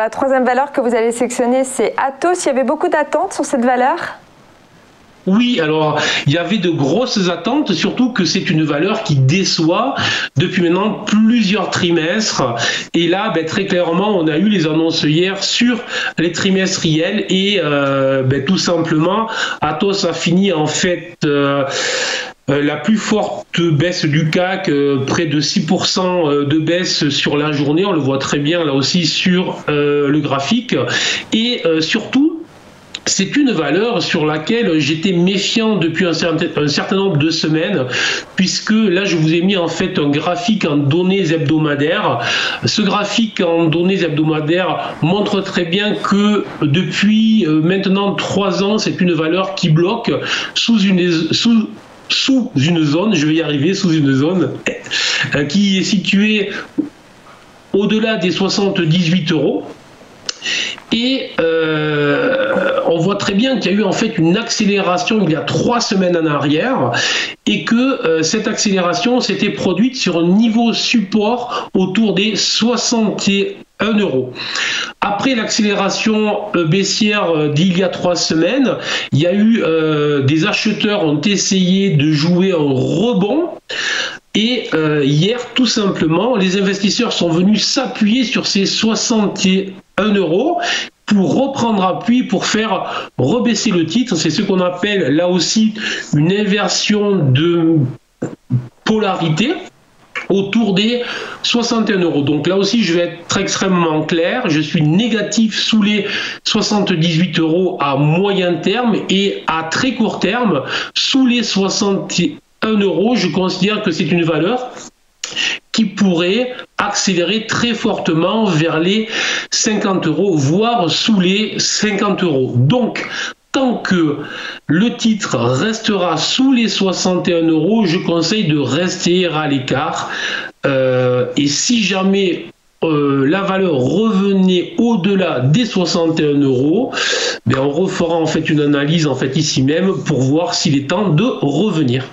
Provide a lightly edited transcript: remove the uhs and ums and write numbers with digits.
la troisième valeur que vous allez sélectionner, c'est Atos. Il y avait beaucoup d'attentes sur cette valeur? Oui, alors il y avait de grosses attentes, surtout que c'est une valeur qui déçoit depuis maintenant plusieurs trimestres. Et là, très clairement, on a eu les annonces hier sur les trimestriels et tout simplement, Atos a fini en fait la plus forte baisse du CAC, près de 6% de baisse sur la journée. On le voit très bien là aussi sur le graphique. Et surtout, c'est une valeur sur laquelle j'étais méfiant depuis un certain nombre de semaines, puisque là je vous ai mis en fait un graphique en données hebdomadaires. Ce graphique en données hebdomadaires montre très bien que depuis maintenant 3 ans, c'est une valeur qui bloque sous une zone, je vais y arriver, sous une zone qui est située au-delà des 78 €. Et on voit très bien qu'il y a eu en fait une accélération il y a 3 semaines en arrière et que cette accélération s'était produite sur un niveau support autour des 61 €. Après l'accélération baissière d'il y a 3 semaines, il y a eu des acheteurs ont essayé de jouer un rebond. Et hier, tout simplement, les investisseurs sont venus s'appuyer sur ces 61 € pour reprendre appui, pour faire rebaisser le titre. C'est ce qu'on appelle là aussi une inversion de polarité autour des 61 €. Donc là aussi, je vais être extrêmement clair. Je suis négatif sous les 78 € à moyen terme et à très court terme, sous les 61 €, je considère que c'est une valeur qui pourrait accélérer très fortement vers les 50 €, voire sous les 50 €. Donc, tant que le titre restera sous les 61 €, je conseille de rester à l'écart. Et si jamais la valeur revenait au-delà des 61 €, on refera en fait une analyse en fait ici même pour voir s'il est temps de revenir.